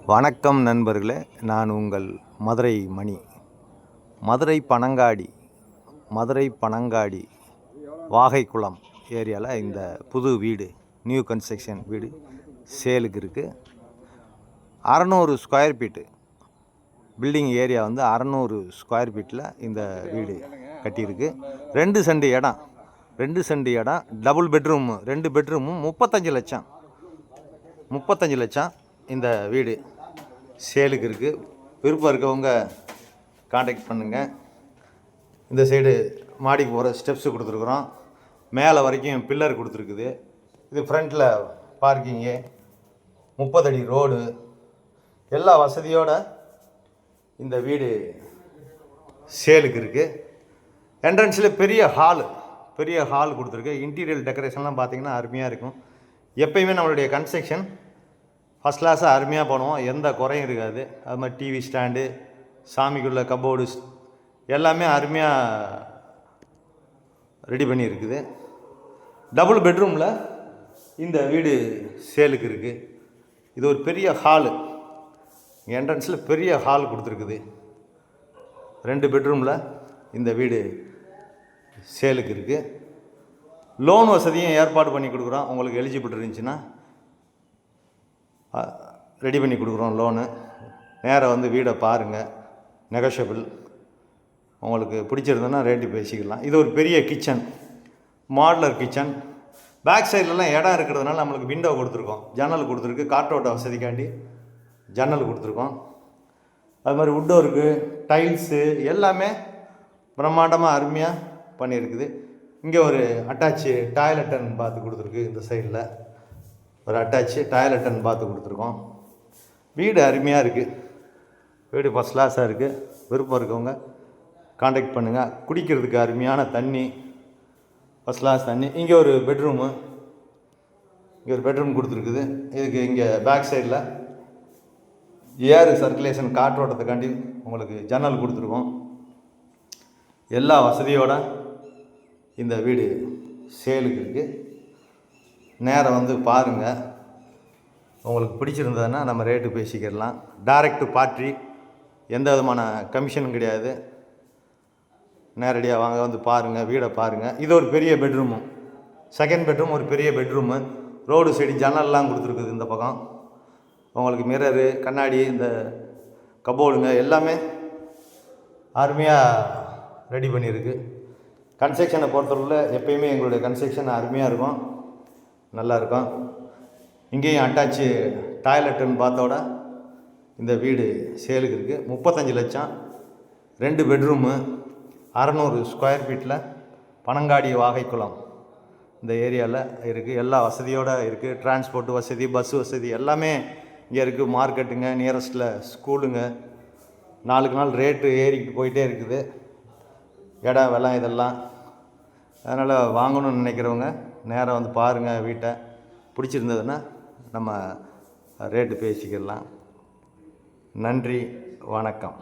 வணக்கம் நண்பர்களே, நான் உங்கள் மதுரை மணி. மதுரை பனங்காடி வாகைக்குளம் ஏரியாவில் இந்த புது வீடு, நியூ கன்ஸ்ட்ரக்ஷன் வீடு சேலுக்கு இருக்குது. 600 ஸ்கொயர் ஃபீட்டு பில்டிங் ஏரியா வந்து 600 ஸ்கொயர் ஃபீட்டில் இந்த வீடு கட்டியிருக்கு. 2 சென்ட் இடம், டபுள் பெட்ரூமு, 2 பெட்ரூமும் 35 லட்சம் இந்த வீடு சேலுக்கு இருக்குது. விருப்பம் இருக்கவங்க காண்டாக்ட் பண்ணுங்கள். இந்த சைடு மாடிக்கு போகிற ஸ்டெப்ஸு கொடுத்துருக்குறோம். மேலே வரைக்கும் பில்லர் கொடுத்துருக்குது. இது ஃப்ரண்ட்டில் பார்க்கிங்கு, 30 அடி ரோடு, எல்லா வசதியோடு இந்த வீடு சேலுக்கு இருக்குது. என்ட்ரன்ஸில் பெரிய ஹால் கொடுத்துருக்கு. இன்டீரியர் டெக்கரேஷன்லாம் பார்த்திங்கன்னா அருமையாக இருக்கும். எப்பயுமே நம்மளுடைய கன்ஸ்ட்ரக்ஷன் ஃபஸ்ட் கிளாஸாக அருமையாக பண்ணுவோம், எந்த குறையும் இருக்காது. அது மாதிரி டிவி ஸ்டாண்டு, சாமிக்குள்ள கப்போர்டு எல்லாமே அருமையாக ரெடி பண்ணியிருக்குது. டபுள் பெட்ரூமில் இந்த வீடு சேலுக்கு இருக்குது. இது ஒரு பெரிய ஹாலு, என்ட்ரன்ஸில் பெரிய ஹால் கொடுத்துருக்குது. 2 பெட்ரூமில் இந்த வீடு சேலுக்கு இருக்குது. லோன் வசதியும் ஏற்பாடு பண்ணி கொடுக்குறோம். உங்களுக்கு எலிஜிபிள் இருந்துச்சுன்னா ரெடி பண்ணி கொடுக்குறோம் லோனு. நேராக வந்து வீடை பாருங்கள், நெகோஷியபிள். உங்களுக்கு பிடிச்சிருந்ததுன்னா ரேட்டு பேசிக்கலாம். இது ஒரு பெரிய கிச்சன், மாடுலர் கிச்சன். பேக் சைட்லலாம் இடம் இருக்கிறதுனால நம்மளுக்கு விண்டோ கொடுத்துருக்கோம், ஜன்னல் கொடுத்துருக்கு. காற்றோட்ட வசதிக்காண்டி ஜன்னல் கொடுத்துருக்கோம். அது மாதிரி உட்டோருக்கு, டைல்ஸு எல்லாமே பிரம்மாண்டமாக அருமையாக பண்ணியிருக்குது. இங்கே ஒரு அட்டாச்சு டாய்லெட் அண்ட் பாத் கொடுத்துருக்கு. இந்த சைடில் ஒரு அட்டாச்சு டாய்லெட் அண்ட் பாத்து கொடுத்துருக்கோம். வீடு அருமையாக இருக்குது. வீடு ஃபஸ்ட் கிளாஸாக இருக்குது. விருப்பம் இருக்கவங்க காண்டாக்ட் பண்ணுங்கள். குடிக்கிறதுக்கு அருமையான தண்ணி, ஃபஸ்ட் கிளாஸ் தண்ணி. இங்கே ஒரு பெட்ரூம் கொடுத்துருக்குது. இதுக்கு இங்கே பேக் சைடில் ஏர் சர்க்குலேஷன், காற்றோட்டத்துக்காண்டி உங்களுக்கு ஜன்னல் கொடுத்துருக்கோம். எல்லா வசதியோடு இந்த வீடு சேலுக்கு இருக்குது. நேராக வந்து பாருங்கள். உங்களுக்கு பிடிச்சிருந்ததுன்னா நம்ம ரேட்டு பேசிக்கிடலாம். டைரக்ட் பார்ட்டி, எந்த விதமான கமிஷனும் கிடையாது. நேரடியாக வாங்க, வந்து பாருங்கள், வீடை பாருங்கள். இது ஒரு பெரிய பெட்ரூமு, செகண்ட் பெட்ரூம், ஒரு பெரிய பெட்ரூமு. ரோடு சைடு ஜன்னல்லாம் கொடுத்துருக்குது. இந்த பக்கம் உங்களுக்கு மிரரு, கண்ணாடி, இந்த கபோர்டுங்க எல்லாமே அருமையாக ரெடி பண்ணியிருக்கு. கன்ஸ்ட்ரக்ஷனை பொறுத்தவரையில் எப்பயுமே எங்களுடைய கன்ஸ்ட்ரக்ஷன் அருமையாக இருக்கும், நல்லாயிருக்கும். இங்கேயும் அட்டாச்சு டாய்லெட்டுன்னு பார்த்தோட இந்த வீடு சேலுக்கு இருக்குது. 35 லட்சம், 2 பெட்ரூமு, 600 ஸ்கொயர் ஃபீட்டில் பனங்காடி வாகைக்குளம் இந்த ஏரியாவில் இருக்குது. எல்லா வசதியோடு இருக்குது. டிரான்ஸ்போர்ட் வசதி, பஸ் வசதி எல்லாமே இங்கே இருக்குது. மார்க்கெட்டுங்க, நியரஸ்ட்டில் ஸ்கூலுங்க. நாளுக்கு நாள் ரேட்டு ஏறிக்கிட்டு போயிட்டே இருக்குது, இடம் வெள்ளம் இதெல்லாம். அதனால் வாங்கணும்னு நினைக்கிறவங்க நேராக வந்து பாருங்கள் வீட்டை. பிடிச்சிருந்ததுன்னா நம்ம ரேட்டு பேசிக்கிடலாம். நன்றி, வணக்கம்.